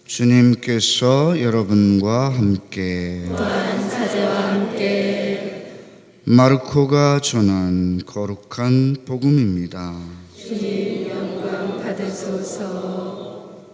주님께서 여러분과 함께 또한 사제와 함께 마르코가 전한 거룩한 복음입니다. 주님 영광 받으소서.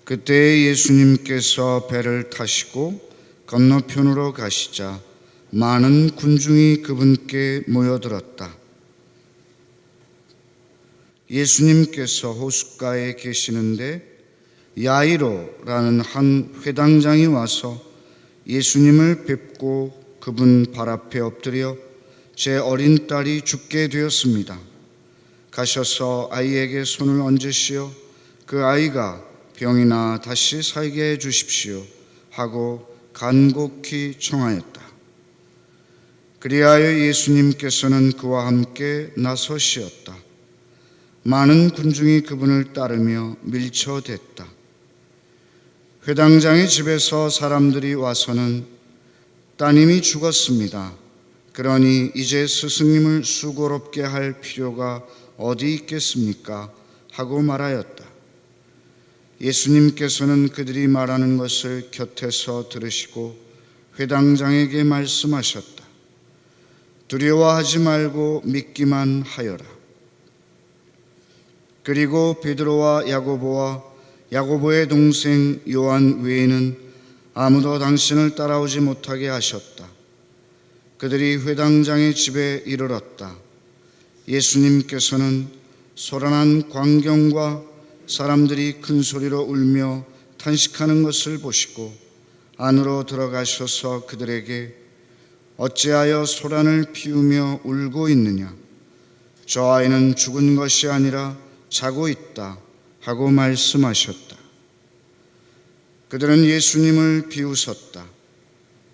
그때 예수님께서 배를 타시고 건너편으로 가시자 많은 군중이 그분께 모여들었다. 예수님께서 호숫가에 계시는데 야이로라는 한 회당장이 와서 예수님을 뵙고 그분 발 앞에 엎드려 제 어린 딸이 죽게 되었습니다. 가셔서 아이에게 손을 얹으시어 그 아이가 병이 나 다시 살게 해 주십시오 하고 간곡히 청하였다. 그리하여 예수님께서는 그와 함께 나서시었다. 많은 군중이 그분을 따르며 밀쳐댔다. 회당장의 집에서 사람들이 와서는 따님이 죽었습니다. 그러니 이제 스승님을 수고롭게 할 필요가 어디 있겠습니까? 하고 말하였다. 예수님께서는 그들이 말하는 것을 곁에서 들으시고 회당장에게 말씀하셨다. 두려워하지 말고 믿기만 하여라. 그리고 베드로와 야고보와 야고보의 동생 요한 외에는 아무도 당신을 따라오지 못하게 하셨다. 그들이 회당장의 집에 이르렀다. 예수님께서는 소란한 광경과 사람들이 큰 소리로 울며 탄식하는 것을 보시고 안으로 들어가셔서 그들에게 어찌하여 소란을 피우며 울고 있느냐? 저 아이는 죽은 것이 아니라 자고 있다 하고 말씀하셨다. 그들은 예수님을 비웃었다.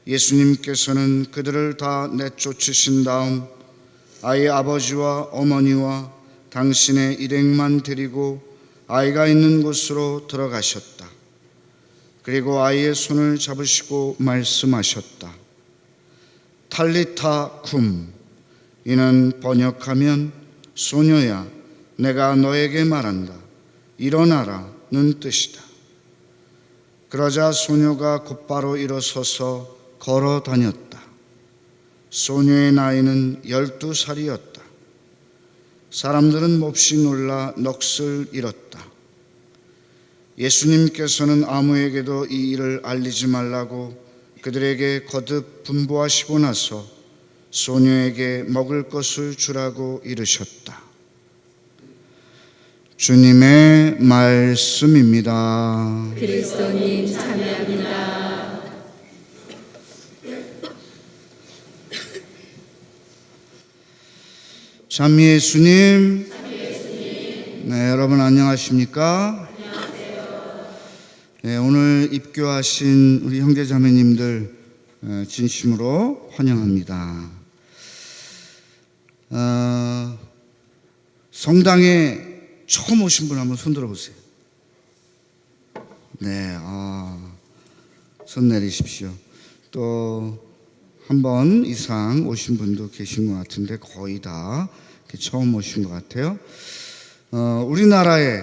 예수님께서는 그들을 다 내쫓으신 다음 아이의 아버지와 어머니와 당신의 일행만 데리고 아이가 있는 곳으로 들어가셨다. 그리고 아이의 손을 잡으시고 말씀하셨다. 탈리타 쿰, 이는 번역하면 소녀야 내가 너에게 말한다. 일어나라는 뜻이다. 그러자 소녀가 곧바로 일어서서 걸어 다녔다. 소녀의 나이는 12살이었다. 사람들은 몹시 놀라 넋을 잃었다. 예수님께서는 아무에게도 이 일을 알리지 말라고 그들에게 거듭 분부하시고 나서 소녀에게 먹을 것을 주라고 이르셨다. 주님의 말씀입니다. 그리스도님 참여합니다. 참 예수님. 네, 여러분 안녕하십니까? 네, 오늘 입교하신 우리 형제자매님들 진심으로 환영합니다. 성당에 처음 오신 분 한번 손 들어보세요. 네, 손 내리십시오. 또 한 번 이상 오신 분도 계신 것 같은데 거의 다 처음 오신 것 같아요. 우리나라에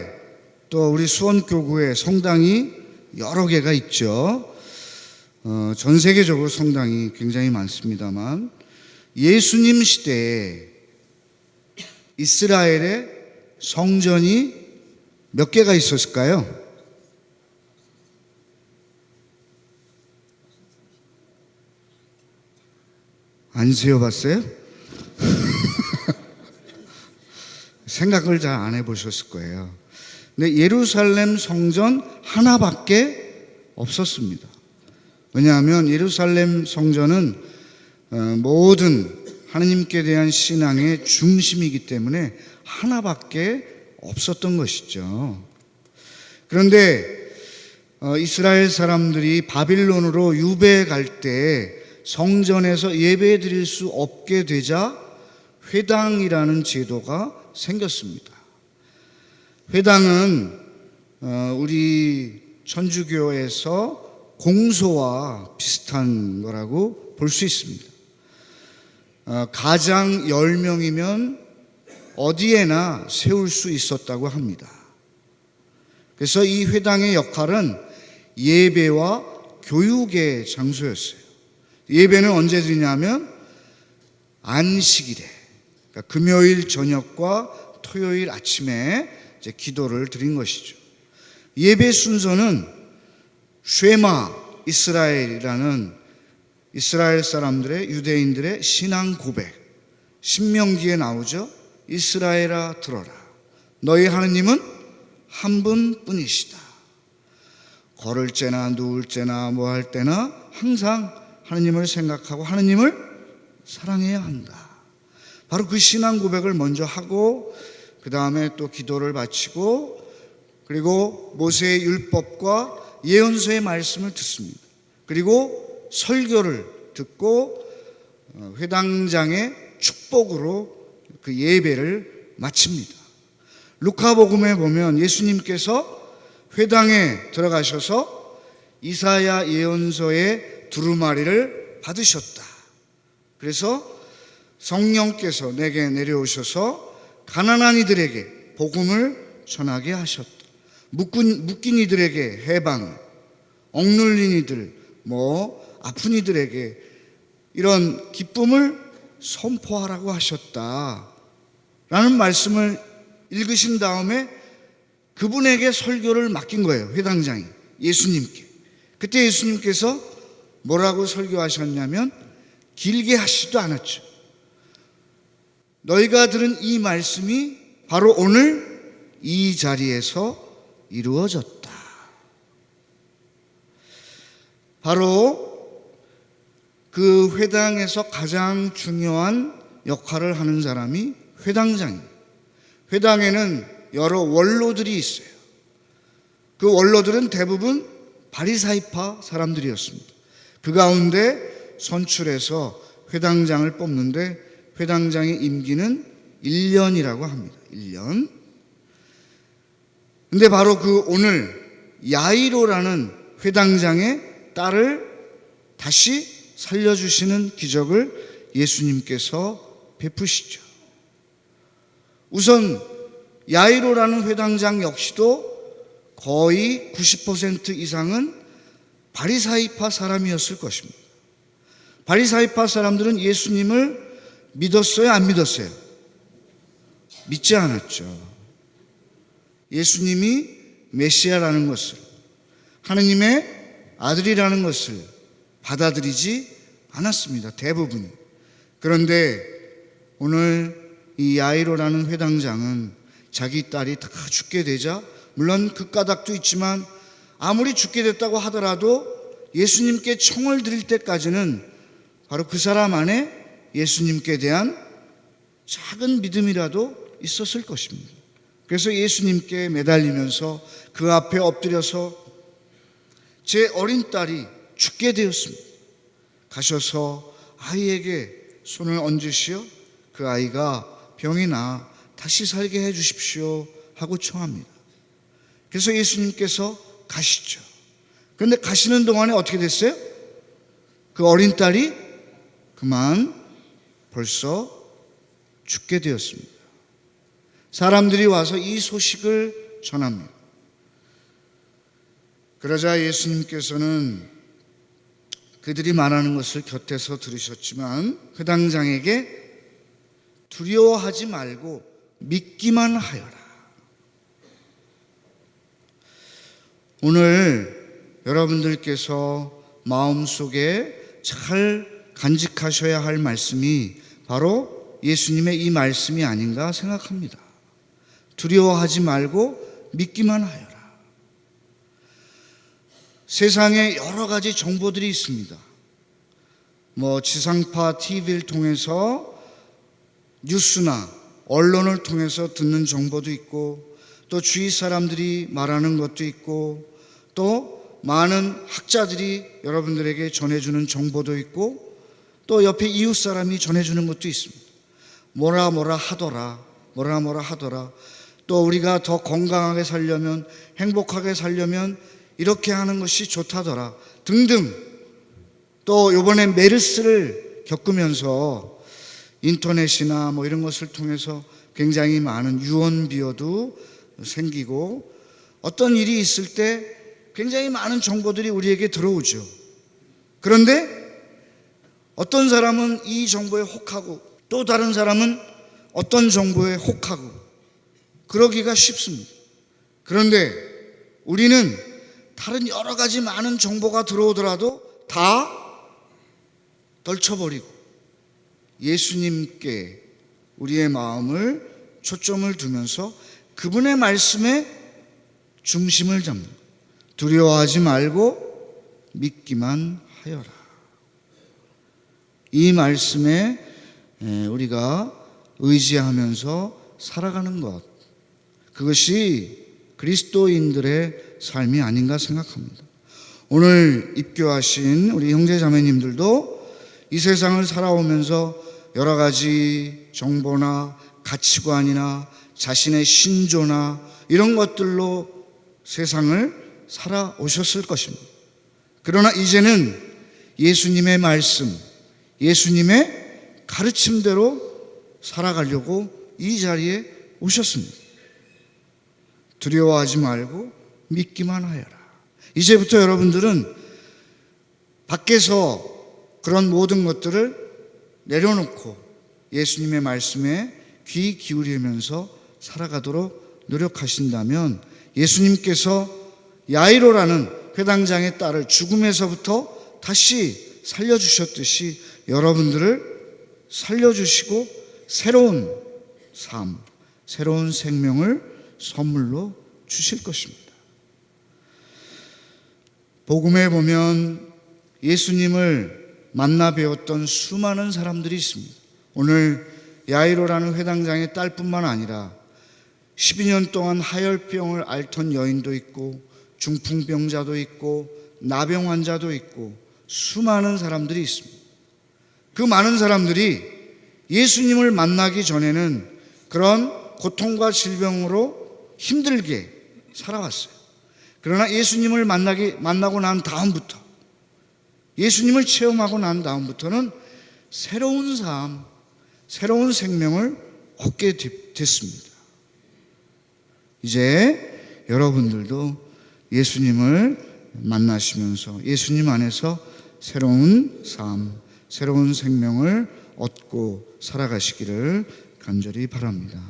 또 우리 수원교구에 성당이 여러 개가 있죠. 전 세계적으로 성당이 굉장히 많습니다만 예수님 시대에 이스라엘에 성전이 몇 개가 있었을까요? 안 세어봤어요? 생각을 잘 안 해보셨을 거예요. 근데 예루살렘 성전 하나밖에 없었습니다. 왜냐하면 예루살렘 성전은 모든 하느님께 대한 신앙의 중심이기 때문에 하나밖에 없었던 것이죠. 그런데 이스라엘 사람들이 바빌론으로 유배 갈 때 성전에서 예배 드릴 수 없게 되자 회당이라는 제도가 생겼습니다. 회당은 우리 천주교에서 공소와 비슷한 거라고 볼 수 있습니다. 가장 10명이면 어디에나 세울 수 있었다고 합니다. 그래서 이 회당의 역할은 예배와 교육의 장소였어요. 예배는 언제 드리냐면 안식일에, 그러니까 금요일 저녁과 토요일 아침에 이제 기도를 드린 것이죠. 예배 순서는 쉐마 이스라엘이라는 이스라엘 사람들의, 유대인들의 신앙 고백, 신명기에 나오죠. 이스라엘아 들어라, 너희 하느님은 한 분뿐이시다. 걸을 때나 누울 때나 뭐 할 때나 항상 하느님을 생각하고 하느님을 사랑해야 한다. 바로 그 신앙 고백을 먼저 하고 그 다음에 또 기도를 바치고 그리고 모세의 율법과 예언서의 말씀을 듣습니다. 그리고 설교를 듣고 회당장의 축복으로 그 예배를 마칩니다. 루카복음에 보면 예수님께서 회당에 들어가셔서 이사야 예언서의 두루마리를 받으셨다. 그래서 성령께서 내게 내려오셔서 가난한 이들에게 복음을 전하게 하셨다. 묶인 이들에게 해방, 억눌린 이들, 아픈 이들에게 이런 기쁨을 선포하라고 하셨다 라는 말씀을 읽으신 다음에 그분에게 설교를 맡긴 거예요. 회당장이 예수님께. 그때 예수님께서 뭐라고 설교하셨냐면 길게 하시지도 않았죠. 너희가 들은 이 말씀이 바로 오늘 이 자리에서 이루어졌다. 바로 그 회당에서 가장 중요한 역할을 하는 사람이 회당장입니다. 회당에는 여러 원로들이 있어요. 그 원로들은 대부분 바리사이파 사람들이었습니다. 그 가운데 선출해서 회당장을 뽑는데 회당장의 임기는 1년이라고 합니다. 1년. 근데 바로 그 오늘 야이로라는 회당장의 딸을 다시 살려주시는 기적을 예수님께서 베푸시죠. 우선 야이로라는 회당장 역시도 거의 90% 이상은 바리사이파 사람이었을 것입니다. 바리사이파 사람들은 예수님을 믿었어요? 안 믿었어요? 믿지 않았죠. 예수님이 메시아라는 것을, 하느님의 아들이라는 것을 받아들이지 않았습니다. 대부분이. 그런데 오늘 이 야이로라는 회당장은 자기 딸이 다 죽게 되자, 물론 그 까닭도 있지만 아무리 죽게 됐다고 하더라도 예수님께 청을 드릴 때까지는 바로 그 사람 안에 예수님께 대한 작은 믿음이라도 있었을 것입니다. 그래서 예수님께 매달리면서 그 앞에 엎드려서 제 어린 딸이 죽게 되었습니다. 가셔서 아이에게 손을 얹으시어 그 아이가 병이 나 다시 살게 해 주십시오 하고 청합니다. 그래서 예수님께서 가시죠. 그런데 가시는 동안에 어떻게 됐어요? 그 어린 딸이 그만 벌써 죽게 되었습니다. 사람들이 와서 이 소식을 전합니다. 그러자 예수님께서는 그들이 말하는 것을 곁에서 들으셨지만 회당장에게 두려워하지 말고 믿기만 하여라. 오늘 여러분들께서 마음속에 잘 간직하셔야 할 말씀이 바로 예수님의 이 말씀이 아닌가 생각합니다. 두려워하지 말고 믿기만 하여라. 세상에 여러 가지 정보들이 있습니다. 지상파 TV를 통해서 뉴스나 언론을 통해서 듣는 정보도 있고 또 주위 사람들이 말하는 것도 있고 또 많은 학자들이 여러분들에게 전해주는 정보도 있고 또 옆에 이웃 사람이 전해주는 것도 있습니다. 뭐라 하더라. 또 우리가 더 건강하게 살려면, 행복하게 살려면 이렇게 하는 것이 좋다더라 등등. 또 이번에 메르스를 겪으면서 인터넷이나 이런 것을 통해서 굉장히 많은 유언비어도 생기고 어떤 일이 있을 때 굉장히 많은 정보들이 우리에게 들어오죠. 그런데 어떤 사람은 이 정보에 혹하고 또 다른 사람은 어떤 정보에 혹하고 그러기가 쉽습니다. 그런데 우리는 다른 여러 가지 많은 정보가 들어오더라도 다 떨쳐버리고 예수님께 우리의 마음을 초점을 두면서 그분의 말씀에 중심을 잡는, 두려워하지 말고 믿기만 하여라. 이 말씀에 우리가 의지하면서 살아가는 것, 그것이 그리스도인들의 삶이 아닌가 생각합니다. 오늘 입교하신 우리 형제 자매님들도 이 세상을 살아오면서 여러 가지 정보나 가치관이나 자신의 신조나 이런 것들로 세상을 살아오셨을 것입니다. 그러나 이제는 예수님의 말씀, 예수님의 가르침대로 살아가려고 이 자리에 오셨습니다. 두려워하지 말고 믿기만 하여라. 이제부터 여러분들은 밖에서 그런 모든 것들을 내려놓고 예수님의 말씀에 귀 기울이면서 살아가도록 노력하신다면 예수님께서 야이로라는 회당장의 딸을 죽음에서부터 다시 살려주셨듯이 여러분들을 살려주시고 새로운 삶, 새로운 생명을 선물로 주실 것입니다. 복음에 보면 예수님을 만나 배웠던 수많은 사람들이 있습니다. 오늘 야이로라는 회당장의 딸뿐만 아니라 12년 동안 하열병을 앓던 여인도 있고 중풍병자도 있고 나병 환자도 있고 수많은 사람들이 있습니다. 그 많은 사람들이 예수님을 만나기 전에는 그런 고통과 질병으로 힘들게 살아왔어요. 그러나 예수님을 만나고 난 다음부터, 예수님을 체험하고 난 다음부터는 새로운 삶, 새로운 생명을 얻게 됐습니다. 이제 여러분들도 예수님을 만나시면서 예수님 안에서 새로운 삶, 새로운 생명을 얻고 살아가시기를 간절히 바랍니다.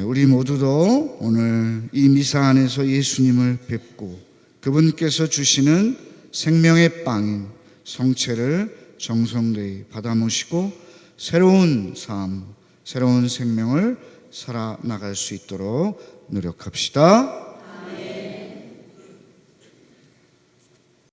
우리 모두도 오늘 이 미사 안에서 예수님을 뵙고 그분께서 주시는 생명의 빵인 성체를 정성되이 받아 모시고 새로운 삶, 새로운 생명을 살아나갈 수 있도록 노력합시다.